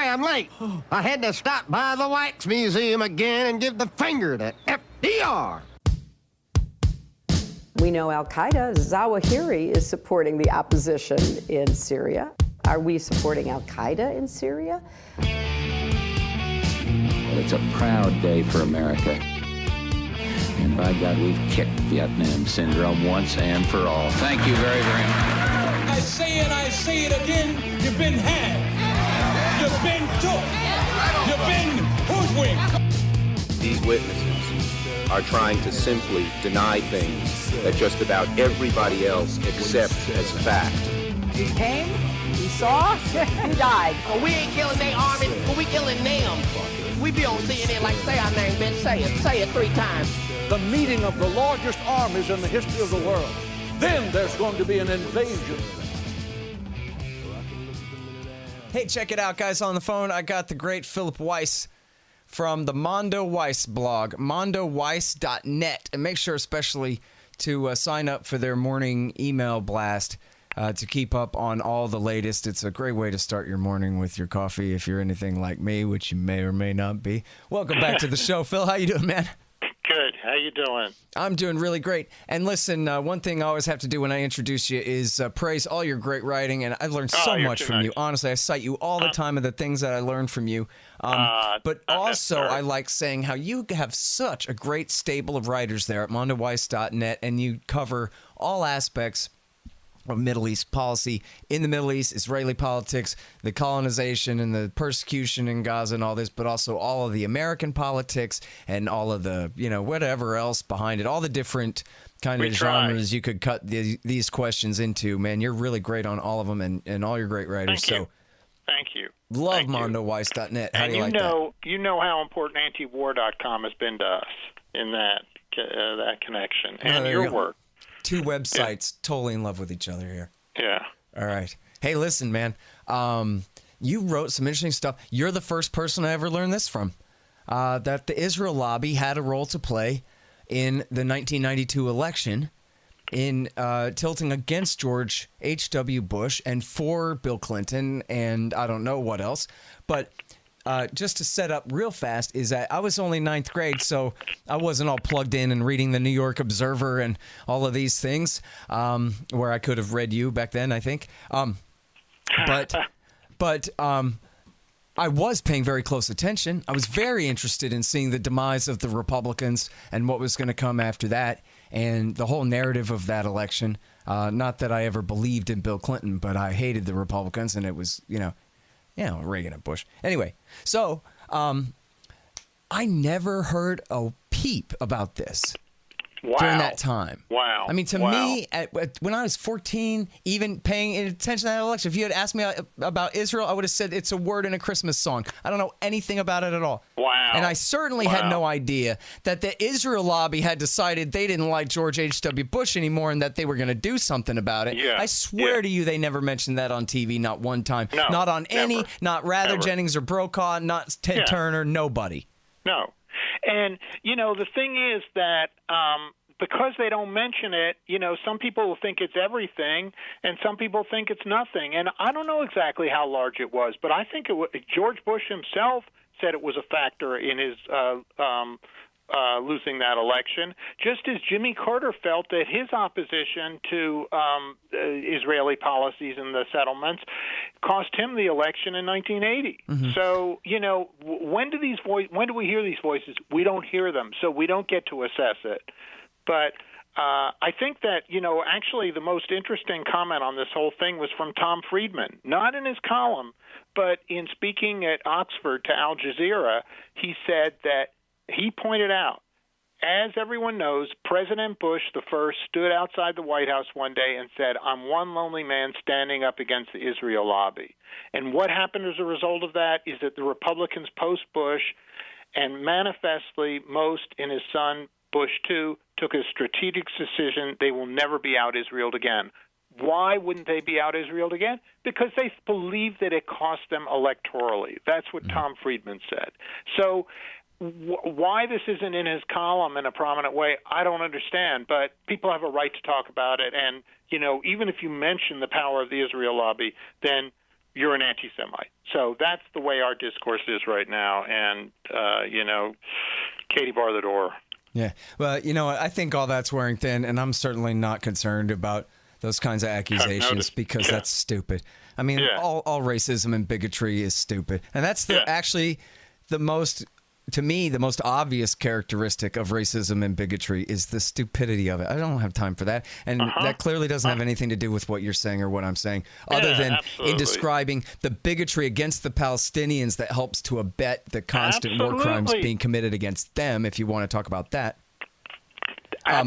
sorry I'm late. I had to stop by the Wax Museum again and give the finger to FDR. We know Al-Qaeda, Zawahiri, is supporting the opposition in Syria. Are we supporting Al-Qaeda in Syria? It's a proud day for America. And by God, we've kicked Vietnam syndrome once and for all. Thank you very, very much. I say it again, you've been had. You've been took. You've been hoodwinked. These witnesses are trying to simply deny things that just about everybody else accepts as fact. He came, he saw, he died. Well, we ain't killing their army, but we killing them. We be on CNN like, say our name, bitch, say it 3 times. The meeting of the largest armies in the history of the world. Then there's going to be an invasion. Hey, check it out, guys. On the phone, I got the great Philip Weiss from the Mondo Weiss blog, mondoweiss.net. And make sure especially to sign up for their morning email blast to keep up on all the latest. It's a great way to start your morning with your coffee if you're anything like me, which you may or may not be. Welcome back to the show, Phil. How you doing, man? Good. How you doing? I'm doing really great. And listen, one thing I always have to do when I introduce you is praise all your great writing. And I've learned so much from you. Honestly, I cite you all the time of the things that I learned from you. But also, I like saying how you have such a great stable of writers there at mondoweiss.net, and you cover all aspects of Middle East policy in the Middle East, Israeli politics, the colonization and the persecution in Gaza and all this, but also all of the American politics and all of the, whatever else behind it, all the different kind of genres you could cut these questions into. Man, you're really great on all of them and all your great writers. Thank you. Love mondoweiss.net. How do you like that? You know how important antiwar.com has been to us in that connection and your work. 2 websites totally in love with each other here. Yeah. All right. Hey, listen, man. You wrote some interesting stuff. You're the first person I ever learned this from, that the Israel lobby had a role to play in the 1992 election in tilting against George H.W. Bush and for Bill Clinton and I don't know what else. But just to set up real fast is that I was only 9th grade, so I wasn't all plugged in and reading the New York Observer and all of these things, where I could have read you back then, I think. But I was paying very close attention. I was very interested in seeing the demise of the Republicans and what was going to come after that and the whole narrative of that election. Not that I ever believed in Bill Clinton, but I hated the Republicans, and it was, Reagan and Bush. Anyway, so I never heard a peep about this during that time. Wow. I mean, to me, when I was 14, even paying attention to that election, if you had asked me about Israel, I would have said it's a word in a Christmas song. I don't know anything about it at all. Wow. And I certainly had no idea that the Israel lobby had decided they didn't like George H.W. Bush anymore and that they were going to do something about it. Yeah. I swear to you, they never mentioned that on TV, not one time. No, not on never. any, not Rather Never. Jennings or Brokaw, not Ted Turner, nobody. No. And, the thing is that because they don't mention it, some people will think it's everything and some people think it's nothing. And I don't know exactly how large it was, but I think George Bush himself said it was a factor in his losing that election, just as Jimmy Carter felt that his opposition to Israeli policies and the settlements cost him the election in 1980. Mm-hmm. So, when do we hear these voices? We don't hear them, so we don't get to assess it. But I think that, actually the most interesting comment on this whole thing was from Tom Friedman, not in his column, but in speaking at Oxford to Al Jazeera. He said that he pointed out, as everyone knows, President Bush the first stood outside the White House one day and said, "I'm one lonely man standing up against the Israel lobby." And what happened as a result of that is that the Republicans post-Bush, and manifestly most in his son Bush II, took a strategic decision they will never be out Israeled again. Why wouldn't they be out Israeled again? Because they believe that it cost them electorally. That's what Tom Friedman said. So why this isn't in his column in a prominent way, I don't understand. But people have a right to talk about it. And, even if you mention the power of the Israel lobby, then you're an anti-Semite. So that's the way our discourse is right now. And, Katie, bar the door. Yeah. Well, you know what? I think all that's wearing thin, and I'm certainly not concerned about those kinds of accusations because that's stupid. I mean, all racism and bigotry is stupid. And that's actually the most, to me, the most obvious characteristic of racism and bigotry is the stupidity of it. I don't have time for that. And that clearly doesn't have anything to do with what you're saying or what I'm saying, other than in describing the bigotry against the Palestinians that helps to abet the constant war crimes being committed against them, if you want to talk about that.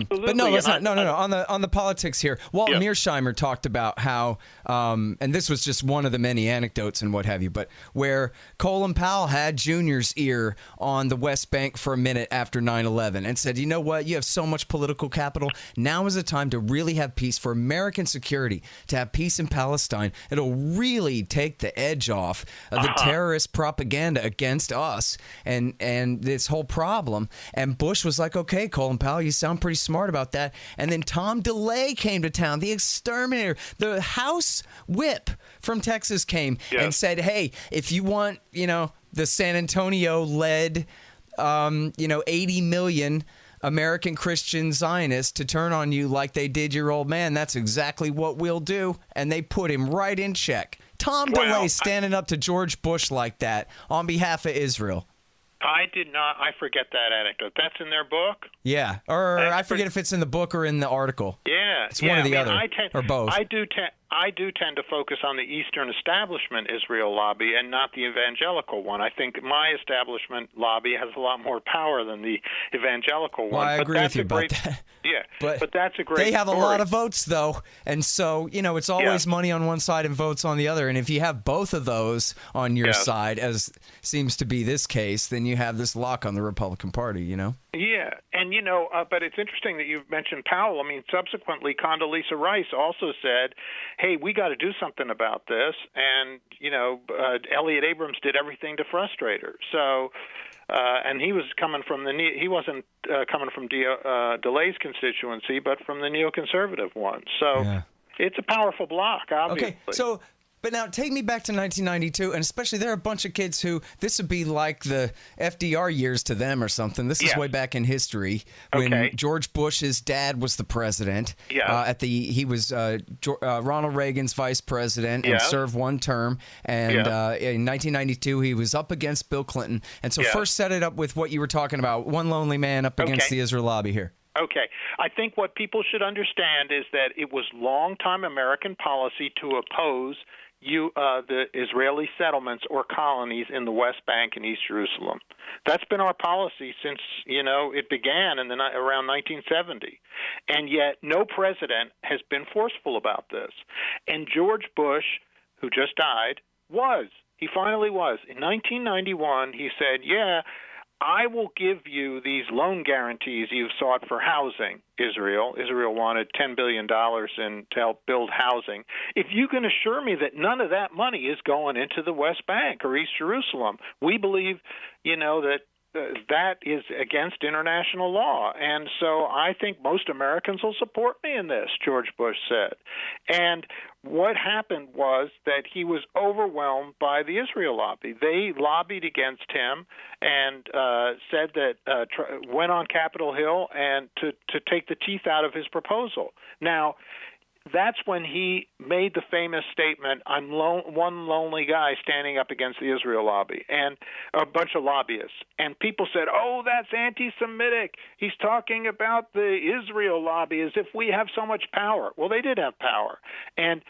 But no, let's not. No. On the politics here, Walt Mearsheimer talked about how, and this was just one of the many anecdotes and what have you, but where Colin Powell had Junior's ear on the West Bank for a minute after 9/11 and said, you know what, you have so much political capital. Now is the time to really have peace for American security, to have peace in Palestine. It'll really take the edge off of the terrorist propaganda against us and this whole problem. And Bush was like, okay, Colin Powell, you sound pretty smart about that. And then Tom DeLay came to town, the exterminator, the House whip from Texas came and said, hey, if you want, the San Antonio-led, 80 million American Christian Zionists to turn on you like they did your old man, that's exactly what we'll do. And they put him right in check. Tom DeLay standing up to George Bush like that on behalf of Israel. I did not. I forget that anecdote. That's in their book? Yeah. Or I forget if it's in the book or in the article. Yeah. It's one or the other, or both. I do tend to focus on the Eastern Establishment Israel lobby and not the evangelical one. I think my establishment lobby has a lot more power than the evangelical one. Well, I agree with you about that. Yeah, but that's a great They have story. a lot of votes, though, and so, it's always money on one side and votes on the other, and if you have both of those on your side, as seems to be this case, then you have this lock on the Republican Party, Yeah, and but it's interesting that you've mentioned Powell. I mean, subsequently, Condoleezza Rice also said, hey, we got to do something about this, and, Elliot Abrams did everything to frustrate her. So, and he was coming from he wasn't coming from DeLay's constituency, but from the neoconservative one. So it's a powerful block, obviously. Okay, but now take me back to 1992, and especially there are a bunch of kids who this would be like the FDR years to them or something. This is way back in history when George Bush's dad was the president. Yeah. He was Ronald Reagan's vice president and served one term. And in 1992, he was up against Bill Clinton. And so first set it up with what you were talking about, one lonely man up against the Israel lobby here. Okay. I think what people should understand is that it was long-time American policy to oppose the Israeli settlements or colonies in the West Bank and East Jerusalem. That's been our policy since, it began in around 1970. And yet no president has been forceful about this. And George Bush, who just died, was. He finally was. In 1991, he said, I will give you these loan guarantees you've sought for housing, Israel. Israel wanted $10 billion to help build housing. If you can assure me that none of that money is going into the West Bank or East Jerusalem, we believe, that is against international law. And so I think most Americans will support me in this, George Bush said. And what happened was that he was overwhelmed by the Israel lobby. They lobbied against him and said that went on Capitol Hill and to take the teeth out of his proposal. Now, that's when he made the famous statement, I'm one lonely guy standing up against the Israel lobby and a bunch of lobbyists. And people said, oh, that's anti-Semitic. He's talking about the Israel lobby as if we have so much power. Well, they did have power. And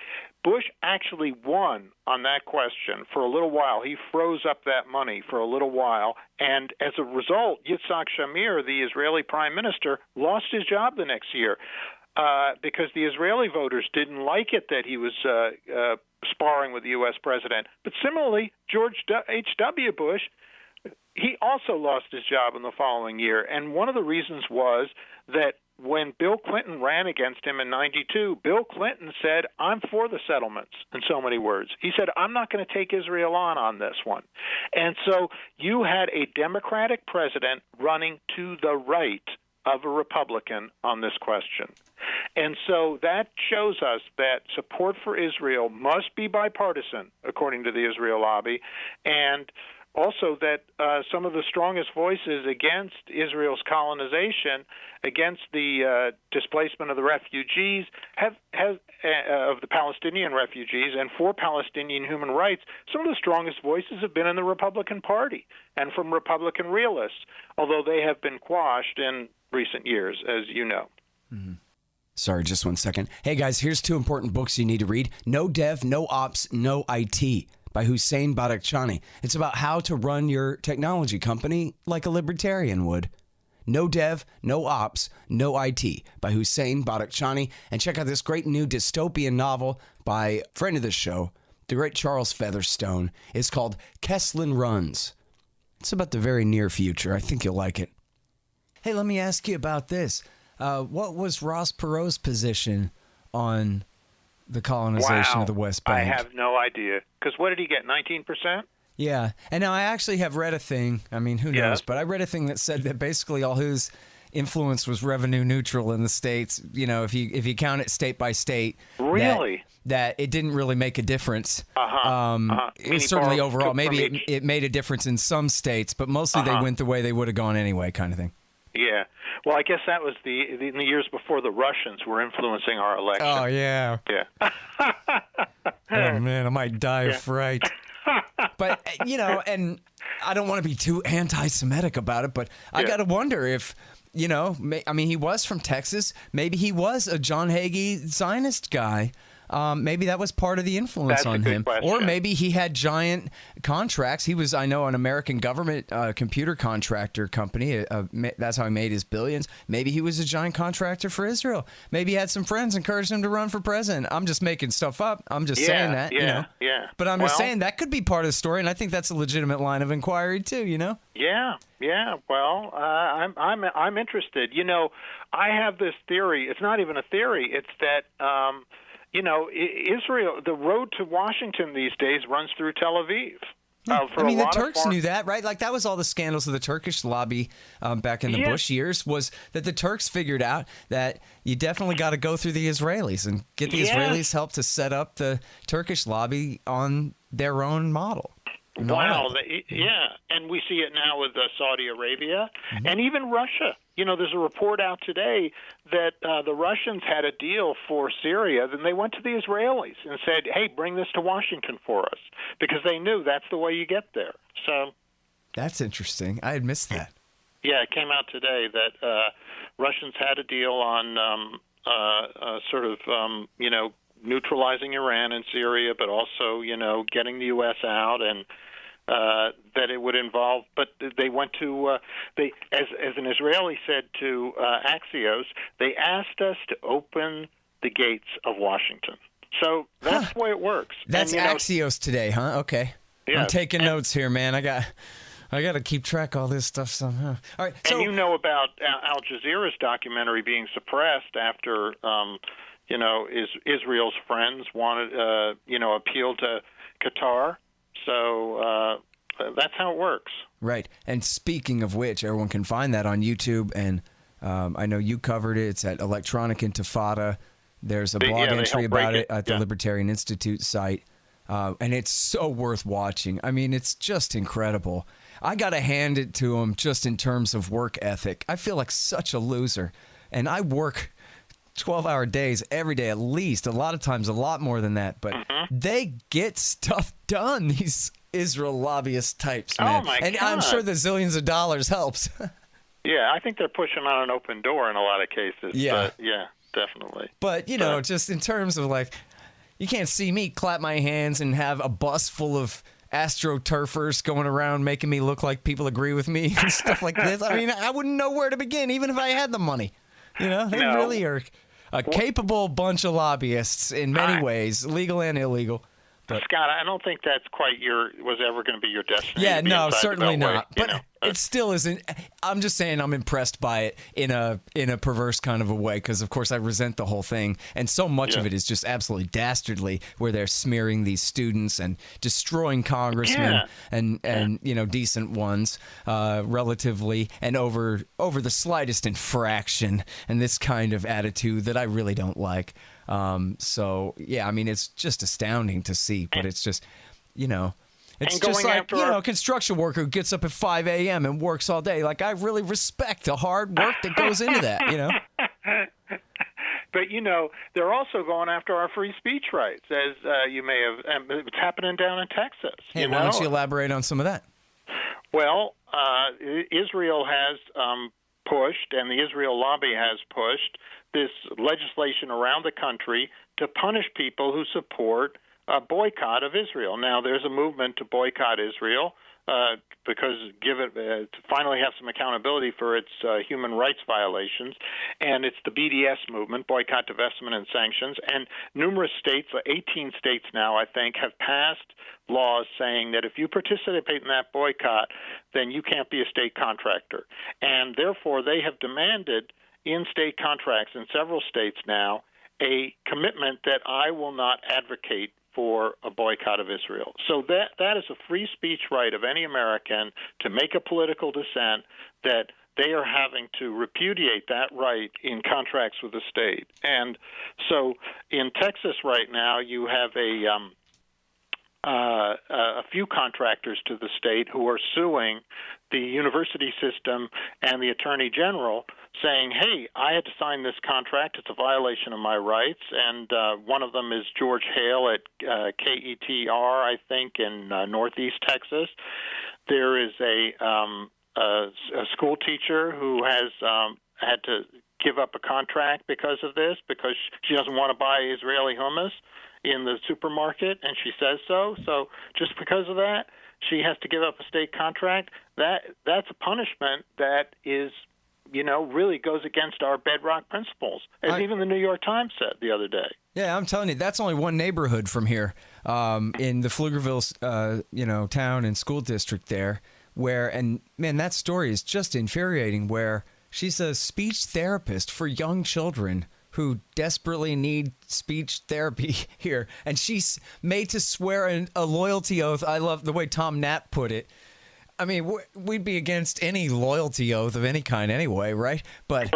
Bush actually won on that question for a little while. He froze up that money for a little while. And as a result, Yitzhak Shamir, the Israeli prime minister, lost his job the next year. Because the Israeli voters didn't like it that he was sparring with the U.S. president. But similarly, George H.W. Bush, he also lost his job in the following year. And one of the reasons was that when Bill Clinton ran against him in 92, Bill Clinton said, I'm for the settlements, in so many words. He said, I'm not going to take Israel on this one. And so you had a Democratic president running to the right of a Republican on this question. And so that shows us that support for Israel must be bipartisan, according to the Israel lobby, and also that some of the strongest voices against Israel's colonization, against the displacement of the refugees, of the Palestinian refugees, and for Palestinian human rights, some of the strongest voices have been in the Republican Party and from Republican realists, although they have been quashed in recent years, as you know. Mm-hmm. Sorry, just one second. Hey, guys, here's 2 important books you need to read. No Dev, No Ops, No IT by Hussein Badakhshani. It's about how to run your technology company like a libertarian would. No Dev, No Ops, No IT by Hussein Badakhshani. And check out this great new dystopian novel by a friend of the show, the great Charles Featherstone. It's called Kesslin Runs. It's about the very near future. I think you'll like it. Hey, let me ask you about this. What was Ross Perot's position on the colonization of the West Bank? I have no idea. Because what did he get, 19%? Yeah. And now I actually have read a thing. I mean, who knows? But I read a thing that said that basically all his influence was revenue neutral in the states. You know, if you count it state by state. Really? That it didn't really make a difference. It was certainly overall. Maybe it made a difference in some states, but mostly they went the way they would have gone anyway, kind of thing. Yeah. Well, I guess that was in the years before the Russians were influencing our election. Oh, yeah. Yeah. Oh, man, I might die of fright. But, you know, and I don't want to be too anti-Semitic about it, but I got to wonder if, you know, I mean, he was from Texas. Maybe he was a John Hagee Zionist guy. Maybe that was part of the influence on him. Or maybe he had giant contracts. He was, I know, an American government computer contractor company. That's how he made his billions. Maybe he was a giant contractor for Israel. Maybe he had some friends encouraged him to run for president. I'm just making stuff up. I'm just saying that, you know. Yeah. But I'm just saying that could be part of the story, and I think that's a legitimate line of inquiry too, you know? Yeah. Well, I'm interested. You know, I have this theory. It's not even a theory. It's that you know, Israel, the road to Washington these days runs through Tel Aviv. I mean, the Turks knew that, right? Like, that was all the scandals of the Turkish lobby back in the Bush years, was that the Turks figured out that you definitely got to go through the Israelis and get the Israelis help to set up the Turkish lobby on their own model. Wow, and we see it now with Saudi Arabia and even Russia. You know, there's a report out today that the Russians had a deal for Syria, then they went to the Israelis and said, hey, bring this to Washington for us, because they knew that's the way you get there. So that's interesting. I had missed that. Yeah, it came out today that Russians had a deal on you know, neutralizing Iran and Syria, but also, you know, getting the U.S. out, and that it would involve. But they went to as an Israeli said to Axios, they asked us to open the gates of Washington. So that's the way it works. That's Axios today, huh? Okay. Yeah, I'm taking notes here, man. I got to keep track of all this stuff somehow. All right. So, and you know about Al Jazeera's documentary being suppressed after. You know, Israel's friends wanted, you know, appealed to Qatar. So that's how it works. Right. And speaking of which, everyone can find that on YouTube. And I know you covered it. It's at Electronic Intifada. There's a blog entry about it at the Libertarian Institute site. And it's so worth watching. I mean, it's just incredible. I got to hand it to them just in terms of work ethic. I feel like such a loser. And I work 12-hour days every day at least, a lot of times a lot more than that, but they get stuff done, these Israel lobbyist types, man. Oh my and God. I'm sure the zillions of dollars helps. Yeah, I think they're pushing on an open door in a lot of cases. Yeah. But, yeah, definitely. But, you know, just in terms of, like, you can't see me clap my hands and have a bus full of astroturfers going around making me look like people agree with me and stuff like this. I mean, I wouldn't know where to begin, even if I had the money. You know, they really are a capable bunch of lobbyists in many ways, legal and illegal. Scott, I don't think that's quite was ever going to be your destiny. Yeah, no, inside the certainly Beltway, not. you But know. it still isn't. I'm just saying I'm impressed by it in a perverse kind of a way because, of course, I resent the whole thing. And so much of it is just absolutely dastardly where they're smearing these students and destroying congressmen and decent ones relatively and over the slightest infraction and this kind of attitude that I really don't like. So, yeah, I mean, it's just astounding to see, but it's just, it's just like, a construction worker who gets up at 5 a.m. and works all day. Like, I really respect the hard work that goes into that, But, they're also going after our free speech rights, as you may have. It's happening down in Texas. Hey, why don't you elaborate on some of that? Well, Israel has pushed, and the Israel lobby has pushed, this legislation around the country to punish people who support a boycott of Israel. Now, there's a movement to boycott Israel because to finally have some accountability for its human rights violations, and it's the BDS movement, Boycott, Divestment, and Sanctions, and numerous states, 18 states now, I think, have passed laws saying that if you participate in that boycott, then you can't be a state contractor. And therefore, they have demanded in state contracts in several states now a commitment that I will not advocate for a boycott of Israel. So that is a free speech right of any American to make a political dissent, that they are having to repudiate that right in contracts with the state. And so in Texas right now, you have a few contractors to the state who are suing the university system and the attorney general, saying, hey, I had to sign this contract. It's a violation of my rights. And one of them is George Hale at KETR, I think, in northeast Texas. There is a school teacher who has had to give up a contract because of this, because she doesn't want to buy Israeli hummus in the supermarket, and she says so. So just because of that, she has to give up a state contract. That's a punishment that is, really goes against our bedrock principles, as even the New York Times said the other day. Yeah, I'm telling you, that's only one neighborhood from here, in the Pflugerville, town and school district there, and man, that story is just infuriating, where she's a speech therapist for young children who desperately need speech therapy here. And she's made to swear a loyalty oath. I love the way Tom Knapp put it. I mean, we'd be against any loyalty oath of any kind anyway, right? But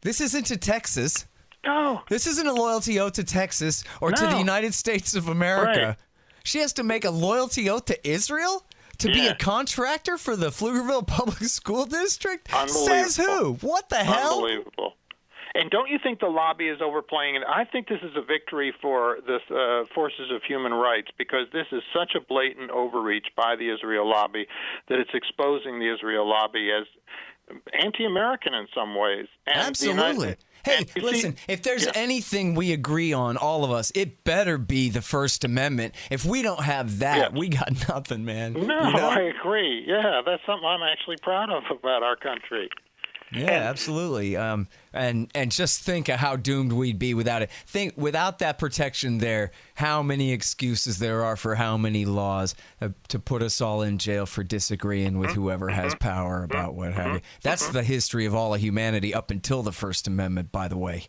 this isn't to Texas. No. This isn't a loyalty oath to Texas or to the United States of America. Right. She has to make a loyalty oath to Israel? To be a contractor for the Pflugerville Public School District? Says who? What the hell? Unbelievable. And don't you think the lobby is overplaying it? I think this is a victory for the forces of human rights, because this is such a blatant overreach by the Israel lobby that it's exposing the Israel lobby as anti-American in some ways. And absolutely. Hey, listen, if there's anything we agree on, all of us, it better be the First Amendment. If we don't have that, we got nothing, man. No, I agree. Yeah, that's something I'm actually proud of about our country. Yeah, absolutely. And just think of how doomed we'd be without it. Think, without that protection there, how many excuses there are for how many laws to put us all in jail for disagreeing with whoever has power about what have you. That's the history of all of humanity up until the First Amendment, by the way.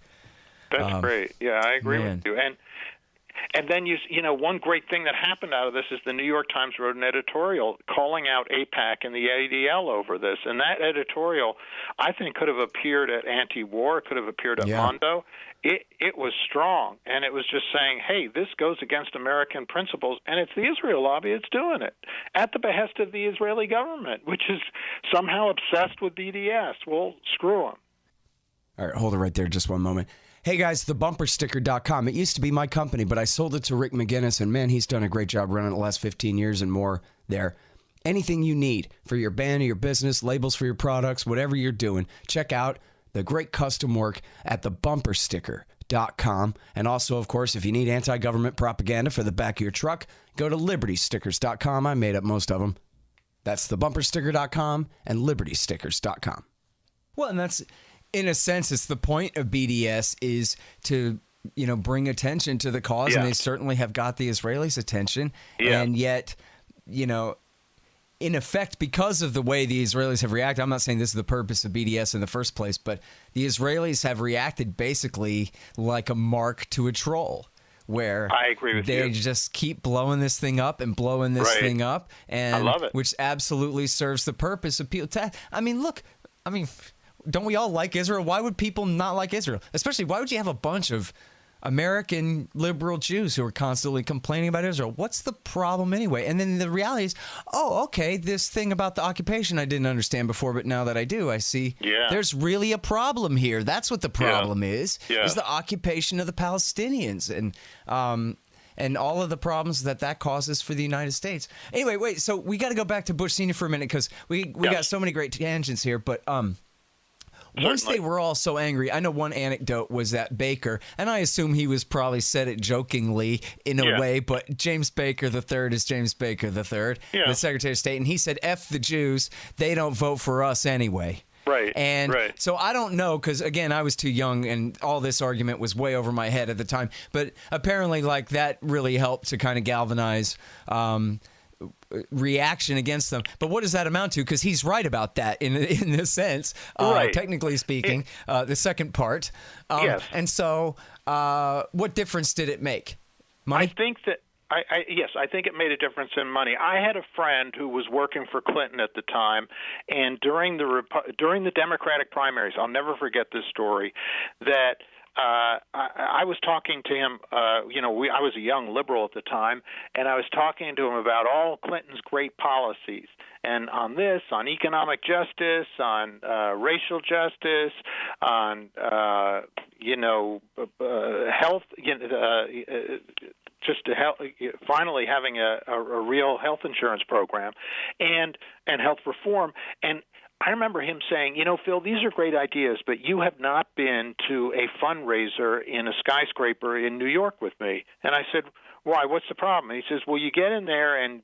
That's great. Yeah, I agree with you. And then, one great thing that happened out of this is the New York Times wrote an editorial calling out AIPAC and the ADL over this. And that editorial, I think, could have appeared at Anti-War, could have appeared at Mondo. It was strong, and it was just saying, hey, this goes against American principles, and it's the Israel lobby that's doing it, at the behest of the Israeli government, which is somehow obsessed with BDS. Well, screw them. All right, hold it right there just one moment. Hey guys, thebumpersticker.com. It used to be my company, but I sold it to Rick McGinnis, and man, he's done a great job running it the last 15 years and more there. Anything you need for your band or your business, labels for your products, whatever you're doing, check out the great custom work at thebumpersticker.com. And also, of course, if you need anti-government propaganda for the back of your truck, go to libertystickers.com. I made up most of them. That's thebumpersticker.com and libertystickers.com. Well, and that's... in a sense, it's the point of BDS is to bring attention to the cause, and they certainly have got the Israelis' attention. And yet, in effect, because of the way the Israelis have reacted, I'm not saying this is the purpose of BDS in the first place, but the Israelis have reacted basically like a mark to a troll, where I agree with they just keep blowing this thing up and blowing this thing up, and I love it. Which absolutely serves the purpose of people. Don't we all like Israel? Why would people not like Israel? Especially, why would you have a bunch of American liberal Jews who are constantly complaining about Israel? What's the problem anyway? And then the reality is, okay, this thing about the occupation I didn't understand before, but now that I do, I see there's really a problem here. That's what the problem is the occupation of the Palestinians and all of the problems that causes for the United States. Anyway, wait, so we got to go back to Bush Sr. for a minute, because we got so many great tangents here, but once they were all so angry, I know one anecdote was that Baker, and I assume he was probably said it jokingly in a way, but James Baker III is James Baker III, the Secretary of State, and he said, F the Jews, they don't vote for us anyway. Right. And so I don't know, because, again, I was too young, and all this argument was way over my head at the time, but apparently, that really helped to kind of galvanize reaction against them. But what does that amount to? Because he's right about that in this sense, technically speaking, the second part. And so what difference did it make? Money? I think that I think it made a difference in money. I had a friend who was working for Clinton at the time, and during the Democratic primaries, I'll never forget this story, that I was talking to him, I was a young liberal at the time, and I was talking to him about all Clinton's great policies. And on economic justice, on racial justice, on, health, just to help, finally having a real health insurance program and health reform. And I remember him saying, Phil, these are great ideas, but you have not been to a fundraiser in a skyscraper in New York with me. And I said, why? What's the problem? And he says, well, you get in there and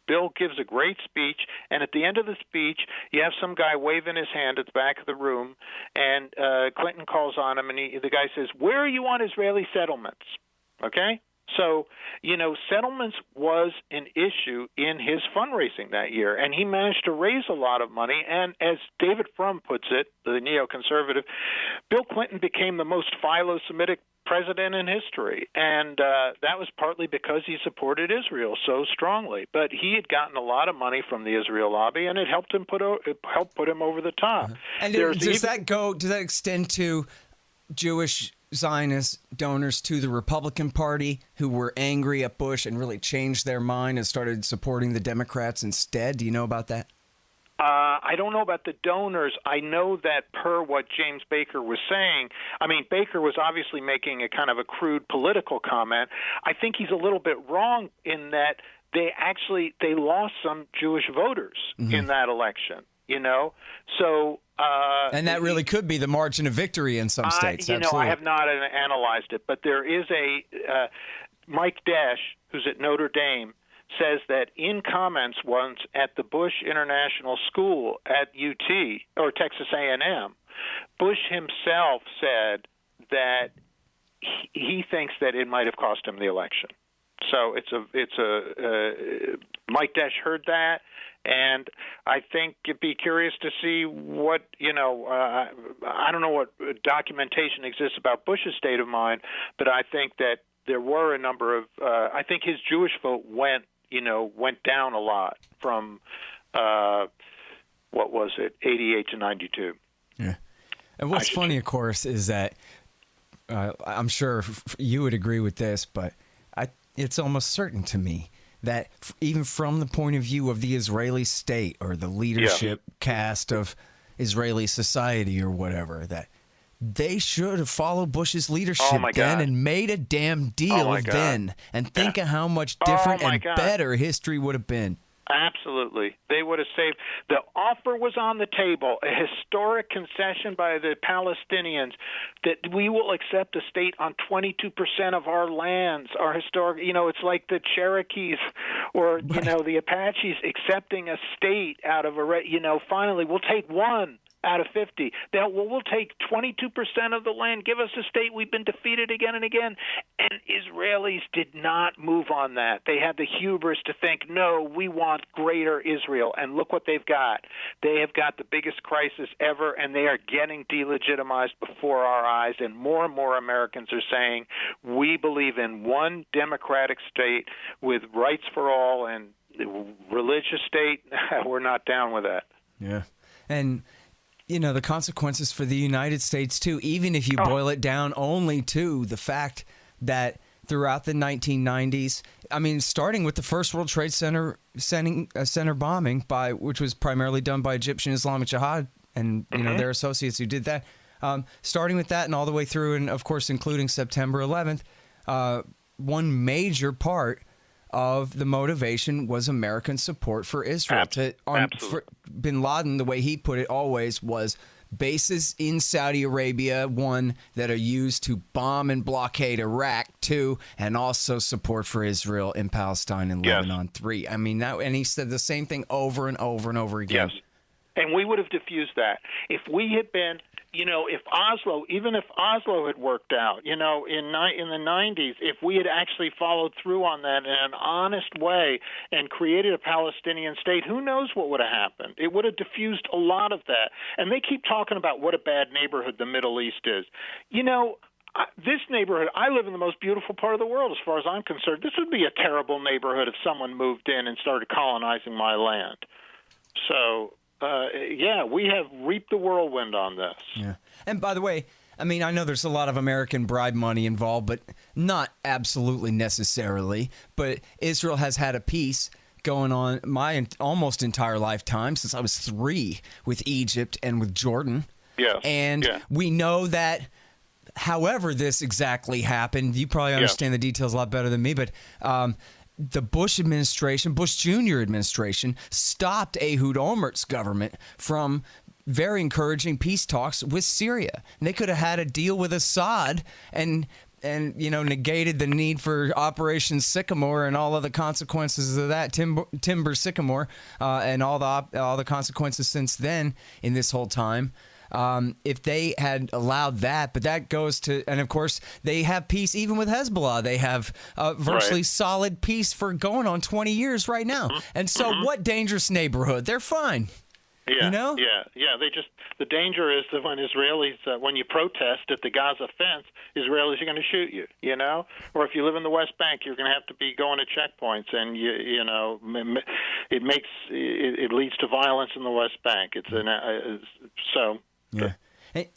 Bill gives a great speech, and at the end of the speech, you have some guy waving his hand at the back of the room, and Clinton calls on him, and the guy says, where are you on Israeli settlements? Okay? So, settlements was an issue in his fundraising that year, and he managed to raise a lot of money. And as David Frum puts it, the neoconservative, Bill Clinton became the most philo-Semitic president in history, and that was partly because he supported Israel so strongly. But he had gotten a lot of money from the Israel lobby, and it helped him put him over the top. And does that extend to Jewish Zionist donors to the Republican Party who were angry at Bush and really changed their mind and started supporting the Democrats instead? Do you know about that? I don't know about the donors. I know that per what James Baker was saying, Baker was obviously making a kind of a crude political comment. I think he's a little bit wrong in that they lost some Jewish voters in that election, So and that really could be the margin of victory in some states. I have not analyzed it, but there is Mike Dash, who's at Notre Dame, says that in comments once at the Bush International School at UT or Texas A&M, Bush himself said that he thinks that it might have cost him the election. So Mike Dash heard that. And I think you'd be curious to see what, I don't know what documentation exists about Bush's state of mind, but I think that there were a number of, I think his Jewish vote went down a lot from, 88 to 92. Yeah. And what's funny, of course, is that I'm sure you would agree with this, but it's almost certain to me that even from the point of view of the Israeli state or the leadership cast of Israeli society or whatever, that they should have followed Bush's leadership then and made a damn deal then, and think of how much different and better history would have been. Absolutely. They would have saved. The offer was on the table, a historic concession by the Palestinians that we will accept a state on 22% of our lands, our historic, it's like the Cherokees or, the Apaches accepting a state out of finally we'll take one. out of 50. We'll take 22% of the land, give us a state. We've been defeated again and again. And Israelis did not move on that. They had the hubris to think, no, we want greater Israel. And look what they've got. They have got the biggest crisis ever, and they are getting delegitimized before our eyes. And more Americans are saying, we believe in one democratic state with rights for all, and religious state, we're not down with that. Yeah. And the consequences for the United States, too, even if you boil it down only to the fact that throughout the 1990s, I mean, starting with the first World Trade Center center bombing, which was primarily done by Egyptian Islamic Jihad and their associates who did that, starting with that and all the way through, and of course, including September 11th, one major part of the motivation was American support for Israel. For bin Laden, the way he put it always was bases in Saudi Arabia, one, that are used to bomb and blockade Iraq, two, and also support for Israel in Palestine and Lebanon, three. I mean, and he said the same thing over and over and over again. Yes. And we would have diffused that. If we had been, if Oslo had worked out, in the 90s, if we had actually followed through on that in an honest way and created a Palestinian state, who knows what would have happened? It would have diffused a lot of that. And they keep talking about what a bad neighborhood the Middle East is. This neighborhood, I live in the most beautiful part of the world as far as I'm concerned. This would be a terrible neighborhood if someone moved in and started colonizing my land. So... we have reaped the whirlwind on this. Yeah. And by the way, I mean, I know there's a lot of American bribe money involved, but not absolutely necessarily. But Israel has had a peace going on my almost entire lifetime since I was 3 with Egypt and with Jordan. Yes. And we know that however this exactly happened, you probably understand the details a lot better than me, but the Bush administration, Bush Jr. administration, stopped Ehud Olmert's government from very encouraging peace talks with Syria. And they could have had a deal with Assad and negated the need for Operation Sycamore and all of the consequences of that, Timber Sycamore, and all the consequences since then in this whole time. If they had allowed that, but that goes to, and of course they have peace even with Hezbollah. They have virtually solid peace for going on 20 years right now. And so what dangerous neighborhood? They're fine. Yeah, the danger is that when Israelis, when you protest at the Gaza fence, Israelis are going to shoot you, or if you live in the West Bank, you're going to have to be going to checkpoints, and it leads to violence in the West Bank. Yeah.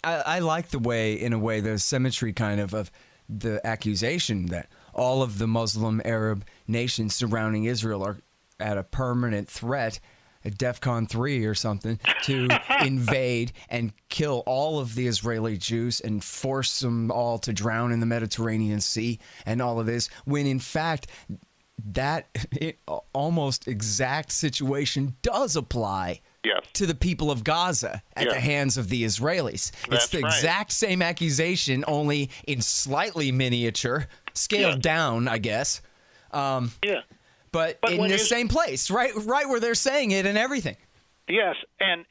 I like the way, in a way, the symmetry kind of the accusation that all of the Muslim Arab nations surrounding Israel are at a permanent threat, a DEFCON 3 or something, to invade and kill all of the Israeli Jews and force them all to drown in the Mediterranean Sea and all of this, when in fact that almost exact situation does apply to the people of Gaza at the hands of the Israelis. It's the exact same accusation, only in slightly miniature, scaled down, I guess. But in the same place, right where they're saying it and everything. Yes, and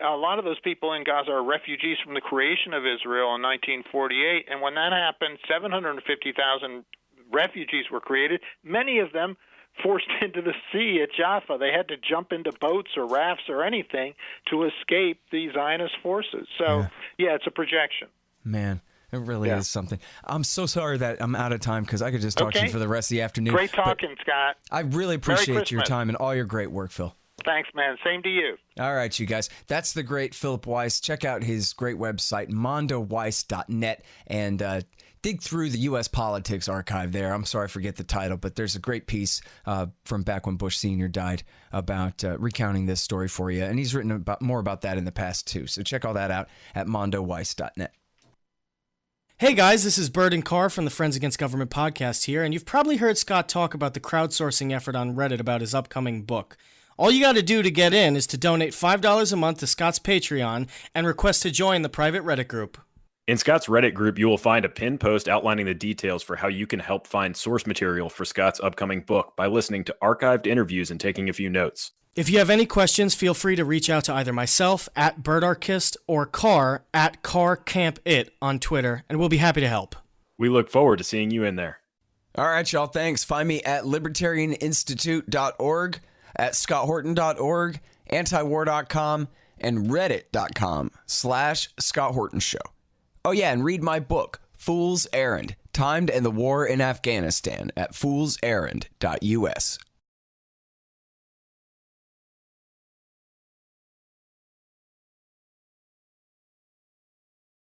a lot of those people in Gaza are refugees from the creation of Israel in 1948. And when that happened, 750,000 refugees were created, many of them forced into the sea at Jaffa. They had to jump into boats or rafts or anything to escape the Zionist forces. So, it's a projection. Man, it really is something. I'm so sorry that I'm out of time because I could just talk to you for the rest of the afternoon. Great talking, Scott. I really appreciate your time and all your great work, Phil. Thanks, man. Same to you. All right, you guys. That's the great Philip Weiss. Check out his great website, mondoweiss.net, and dig through the U.S. politics archive there. I'm sorry I forget the title, but there's a great piece from back when Bush Sr. died about recounting this story for you. And he's written more about that in the past, too. So check all that out at mondoweiss.net. Hey guys, this is Burden Carr from the Friends Against Government podcast here, and you've probably heard Scott talk about the crowdsourcing effort on Reddit about his upcoming book. All you got to do to get in is to donate $5 a month to Scott's Patreon and request to join the private Reddit group. In Scott's Reddit group, you will find a pinned post outlining the details for how you can help find source material for Scott's upcoming book by listening to archived interviews and taking a few notes. If you have any questions, feel free to reach out to either myself at BirdArchist or Carr at CarCampIt on Twitter, and we'll be happy to help. We look forward to seeing you in there. All right, y'all. Thanks. Find me at libertarianinstitute.org, at scotthorton.org, antiwar.com, and reddit.com/Scott Horton Show. Oh, yeah, and read my book, Fool's Errand, Time to End the War in Afghanistan, at foolserrand.us.